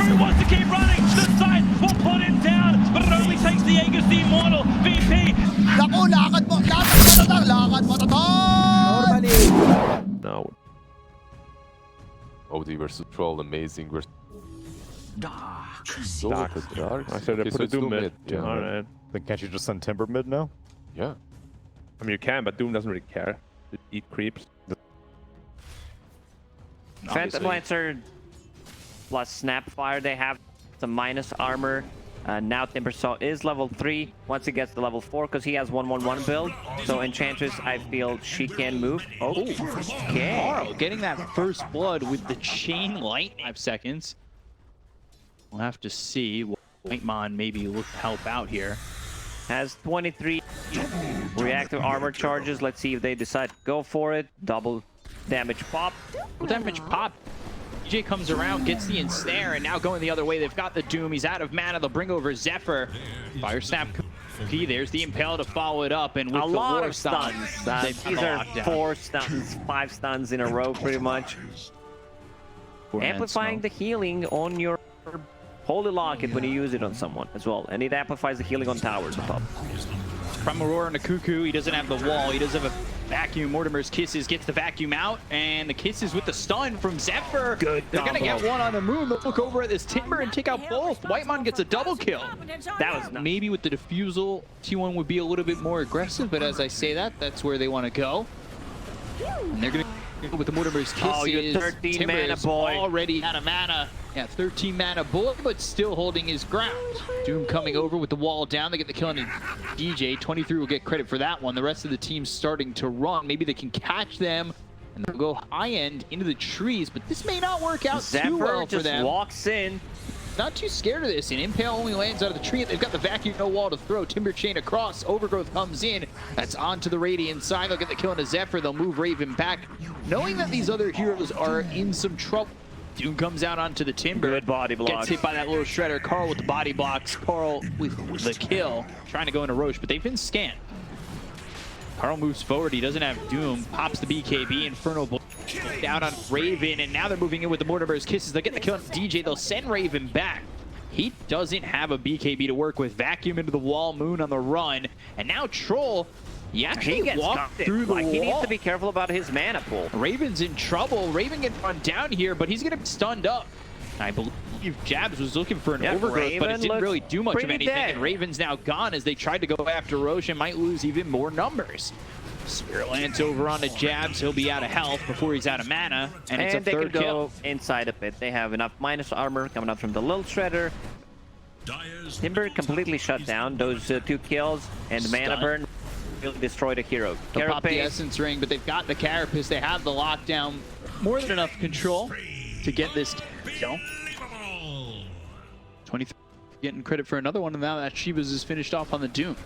Who wants to keep running? The side will put him down, but it only takes the Aegis the Immortal. VP. Naku, lakad mo tatang. Now, OD versus Troll, amazing versus Dark. Dark. I said they Okay, put so a Doom it's mid. Yeah. Alright. Then can't you just send Timber mid now? Yeah. I mean, you can, but Doom doesn't really care. It eat creeps. Phantom Lancer plus Snapfire, they have some minus armor. Now Timbersaw is level 3 once he gets to level 4 because he has 1-1-1 build. So Enchantress, I feel she can move. Oh, okay. Carl getting that first blood with the chain light. 5 seconds. We'll have to see. Whitemon maybe look to help out here. Has 23 reactive armor charges. Let's see if they decide to go for it. Double damage pop. Well, damage pop. DJ comes around, gets the ensnare, and now going the other way. They've got the Doom. He's out of mana. They'll bring over Zephyr. Fire Snap Cookie. There's the Impale to follow it up, and with A the lot War of Stun, stuns. These are 4 stuns, 5 stuns in a row, pretty much. Amplifying the healing on your Holy Locket when you use it on someone as well. And it amplifies the healing on towers above. From Aurora and a Cuckoo, he doesn't have the wall. He does have a vacuum. Mortimer's Kisses gets the vacuum out, and the Kisses with the stun from Zephyr. Good They're gonna combo. get one on the moon. They'll look over at this Timber and take out both. Whitemon gets a double kill. That was nice. Maybe with the defusal, T1 would be a little bit more aggressive, but as I say that, that's where they want to go. And they're gonna go with the Mortimer's Kisses. Oh, you're 13 Timber mana is boy. already out of mana. Yeah, 13 mana boy, but still holding his ground. Doom coming over with the wall down. They get the kill on DJ. 23 will get credit for that one. The rest of the team's starting to run. Maybe they can catch them, and they'll go high end into the trees, but this may not work out too well for just them. walks in. Not too scared of this, and Impale only lands out of the tree. They've got the vacuum, no wall to throw. Timber chain across. Overgrowth comes in. That's onto the Radiant side. They'll get the kill on the Zephyr. They'll move Raven back. Knowing that these other heroes are in some trouble, Doom comes out onto the Timber. Good body block. Gets hit by that little shredder. Carl with the body blocks. Carl with the kill. Trying to go into Roche, but they've been scanned. Carl moves forward. He doesn't have Doom. Pops the BKB. Infernal Blow down on Raven, and now they're moving in with the Mortimer's Kisses. They'll get the kill on DJ. They'll send Raven back. He doesn't have a BKB to work with. Vacuum into the wall. Moon on the run. And now Troll, he actually gets walked through the wall. He needs to be careful about his mana pool. Raven's in trouble. Raven gets run down here, but he's going to be stunned up. I believe Jabs was looking for an overgrowth, but it didn't really do much of anything. And Raven's now gone as they tried to go after Roche and might lose even more numbers. Spirit lands over onto Jabs. He'll be out of health before he's out of mana. And it's a they third can kill. go inside a pit. They have enough minus armor coming out from the Lil Shredder. Timber completely shut down. Those 2 kills and mana burn really destroyed a hero. They'll pop the Essence Ring, but they've got the Carapace. They have the lockdown. More than enough control to get this kill. 23 getting credit for another one, and now that Shivas is finished off on the Doom.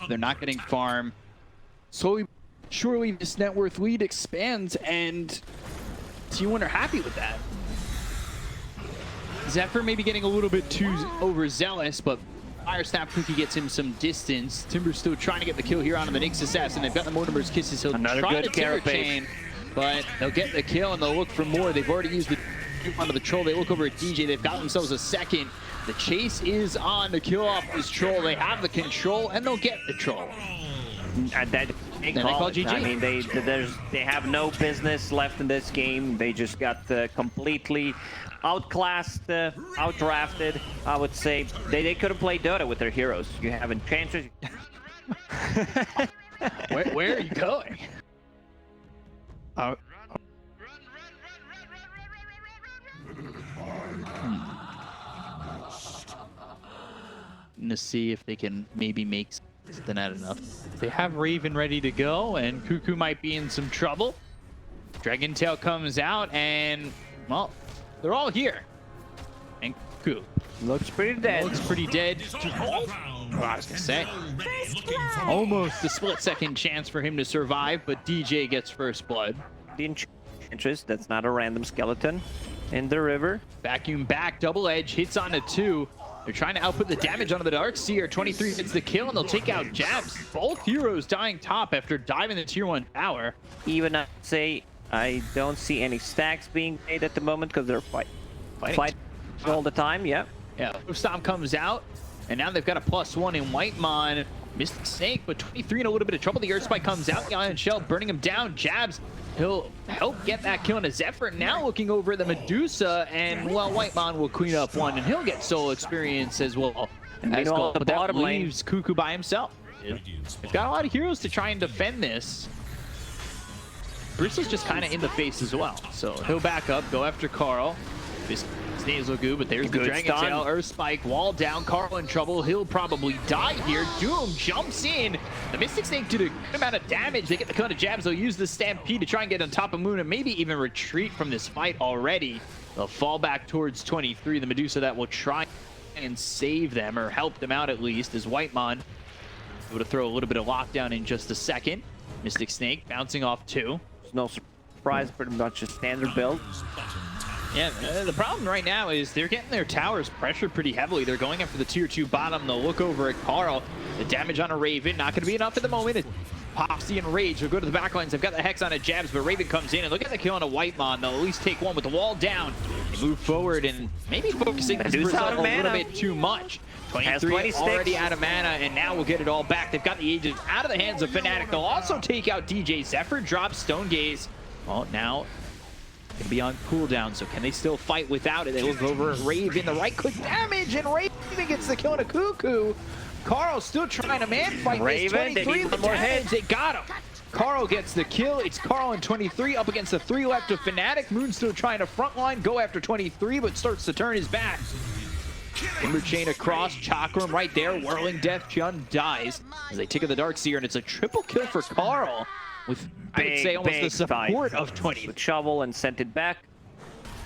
They're not getting farm. Slowly, surely this net worth lead expands, and T1 are happy with that. Zephyr maybe getting a little bit too overzealous, but Fire Snap Cookie gets him some distance. Timber's still trying to get the kill here onto the Nyx Assassin. They've got the Mortimer's Kisses. He'll try to Timber chain, but they'll get the kill and they'll look for more. They've already used the onto the Troll. They look over at DJ. They've got themselves a second. The chase is on to kill off this Troll. They have the control, and they'll get the Troll. They call GG. I mean, they have no business left in this game. They just got completely outclassed, outdrafted. I would say they couldn't play Dota with their heroes. You have Enchantress. Where are you going? To see if they can maybe make something out of enough. They have Raven ready to go, and Cuckoo might be in some trouble. Dragon Tail comes out, and well, they're all here. And Cuckoo Looks pretty dead. looks pretty dead. I was gonna say, almost a split-second chance for him to survive, but DJ gets first blood. The Enchantress, that's not a random skeleton in the river. Vacuum back, double edge, hits onto 2. They're trying to output the damage onto the Darkseer. 23 gets the kill, and they'll take out Jabs. Both heroes dying top after diving the tier 1 tower. Even I say I don't see any stacks being made at the moment because they're fighting. all the time, yeah. Yeah, Stomp comes out, and now they've got a +1 in Whitemon. Mystic Snake, but 23 in a little bit of trouble. The Earth Spike comes out, the Iron Shell burning him down. Jabs, he'll help get that kill on a Zephyr. Now looking over at the Medusa, and well, Whitemon will clean up one, and he'll get solo experience as well. And meanwhile, the but that bottom lane leaves Cuckoo by himself. They've got a lot of heroes to try and defend this. Bristle's just kind of in the face as well, so he'll back up, go after Carl. This snails look good, but there's the Dragon Tail, Earth Spike, wall down, Carl in trouble. He'll probably die here. Doom jumps in. The Mystic Snake did a good amount of damage. They get the kind of jabs. They'll use the Stampede to try and get on top of Moon and maybe even retreat from this fight already. They'll fall back towards 23. The Medusa that will try and save them or help them out at least as Whitemon able to throw a little bit of lockdown in just a second. Mystic Snake bouncing off 2. There's no surprise, pretty much a standard build. Yeah, the problem right now is they're getting their towers pressured pretty heavily. They're going after the tier 2 bottom. They'll look over at Carl. The damage on a Raven, not going to be enough at the moment. Pops the Enrage. They'll go to the backlines. They've got the Hex on a Jabs, but Raven comes in and look at the kill on a Whitemon. They'll at least take one with the wall down. They move forward and maybe focusing this result a little bit too much. 23 already out of mana, and now we'll get it all back. They've got the Aegis out of the hands of Fnatic. They'll also take out DJ. Zephyr drops Stone Gaze. Well, now can be on cooldown, so can they still fight without it? They look over at Raven, the right click damage, and Raven gets the kill on a Cuckoo. Carl still trying to man fight Raven, this 23 with more hits. They got him. Carl gets the kill. It's Carl and 23 up against the 3 left of Fnatic. Moon still trying to frontline, go after 23, but starts to turn his back. Timber Chain across, Chakram right there, Whirling Death, Chun dies as they take out the Darkseer, and it's a triple kill for Carl with, I would say, almost the support of 20. With Shovel and sent it back.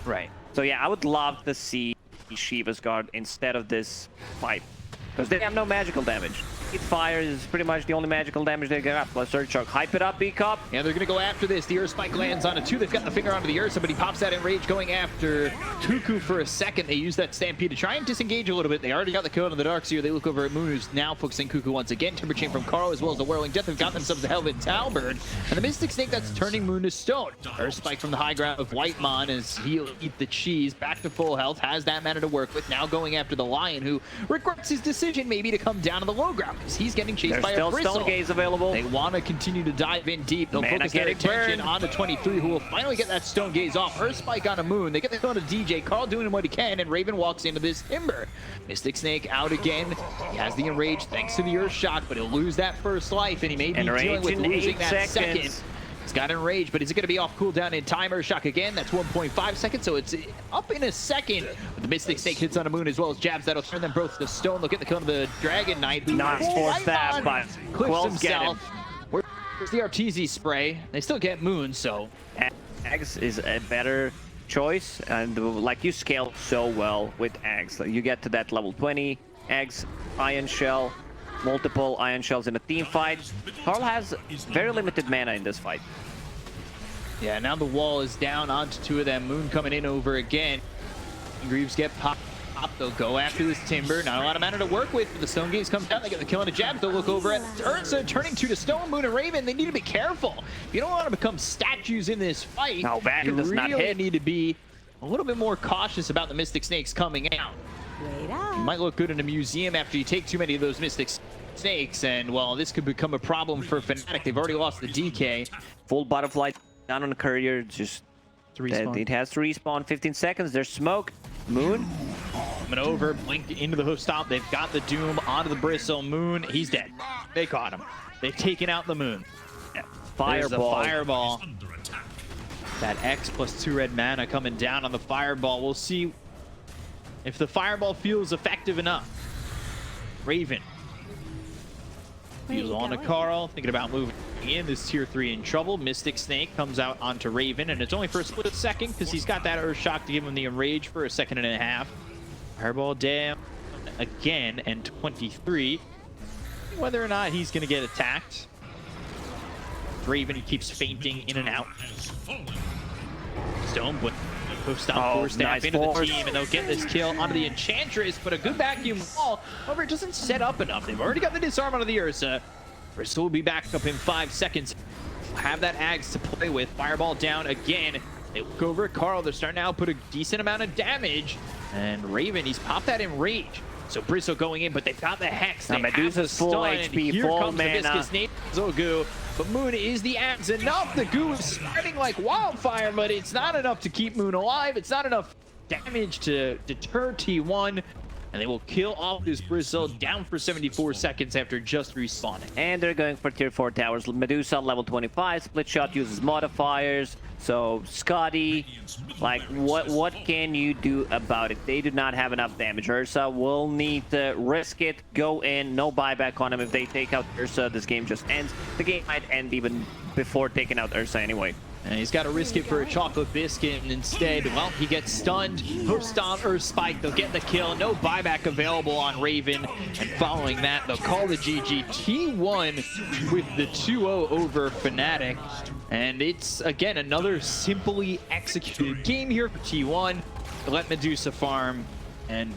Right. So yeah, I would love to see Shiva's Guard instead of this fight, because they have no magical damage. Fire is pretty much the only magical damage they got. Plus Surge Shock. Hype it up, Bkop. Yeah, they're going to go after this. The Earth Spike lands on a 2. They've got the finger onto the Earth. Somebody pops that Enrage going after Cuckoo for a second. They use that Stampede to try and disengage a little bit. They already got the kill on the Darkseer. They look over at Moon, who's now focusing Cuckoo once again. Timber Chain from Carl as well as the Whirling Death have got themselves a Helvet Talberd. And the Mystic Snake that's turning Moon to stone. Earth Spike from the high ground of Whitemon as he'll eat the cheese. Back to full health. Has that mana to work with. Now going after the Lion, who regrets his decision maybe to come down to the low ground because he's getting chased by a Bristle. Stone Gaze available. They want to continue to dive in deep. They'll focus their attention on the 23, who will finally get that Stone Gaze off. Earth Spike on a Moon. They get the kill on a DJ. Carl doing what he can, and Raven walks into this Timber. Mystic Snake out again. He has the Enrage thanks to the Earth Shock, but he'll lose that first life, and he may be dealing with losing that second. He's got Enrage, but is it going to be off cooldown in time? Earth Shock again. That's 1.5 seconds, so it's up in a second. But the Mystic Snake hits on a Moon as well as Jabs. That'll turn them both to stone. They'll get the kill on the Dragon Knight. Not forced that, but clips himself. Where's the Arteezy spray? They still get Moon, so. Eggs is a better choice, and like you scale so well with Eggs. Like, you get to that level 20, Eggs, Iron Shell, multiple Iron Shells in a team fight. Carl has very limited mana in this fight. Yeah, now the wall is down onto 2 of them. Moon coming in over again. Greaves get popped. They'll go after this Timber. Not a lot of mana to work with. The Stone Gaze comes down. They get the kill on a Jab. They'll look over at Ursa, turning 2 to stone. Moon and Raven, they need to be careful. If you don't want to become statues in this fight, no, you really need to be a little bit more cautious about the Mystic Snakes coming out. You might look good in a museum after you take too many of those Mystic Snakes, and well, this could become a problem for Fnatic. They've already lost the DK. Full Butterfly down on the Courier, just it has to respawn. 15 seconds. There's smoke. Moon coming over, blink into the hoof stomp. They've got the Doom onto the Bristle. Moon, he's dead. They caught him. They've taken out the Moon. Yeah. Fireball. Fireball. That X plus 2 red mana coming down on the Fireball. We'll see if the Fireball feels effective enough. Raven. He's on to Carl, thinking about moving in. This tier 3 in trouble. Mystic Snake comes out onto Raven, and it's only for a split second because he's got that Earth Shock to give him the Enrage for a second and a half. Fireball down again, and 23. Whether or not he's going to get attacked. Raven keeps fainting in and out. Stone, but stop force staff into the team, and they'll get this kill onto the Enchantress, but a good vacuum wall. However, it doesn't set up enough. They've already got the disarm onto the Ursa. Bristol will be back up in 5 seconds. Have that Ags to play with. Fireball down again. They look over at Carl. They're starting to output a decent amount of damage. And Raven, he's popped that in rage. So Bristle going in, but they've got the Hex. Now Medusa's full HP, Here full comes the mana. Viscous Nature Goo. But Moon is the abs enough. The goo is spreading like wildfire, but it's not enough to keep Moon alive. It's not enough damage to deter T1. And they will kill off this Bristle down for 74 seconds after just respawning. And they're going for tier 4 towers. Medusa level 25. Split Shot uses modifiers. So Scotty, like what can you do about it? They do not have enough damage. Ursa will need to risk it, go in, no buyback on him. If they take out Ursa, this game just ends. The game might end even before taking out Ursa anyway. And he's got to risk it for a chocolate biscuit, and instead, well, he gets stunned. Hook stomp or spike, they'll get the kill. No buyback available on Raven. And following that, they'll call the GG. T1 with the 2-0 over Fnatic. And it's, again, another simply executed game here for T1. Let Medusa farm, and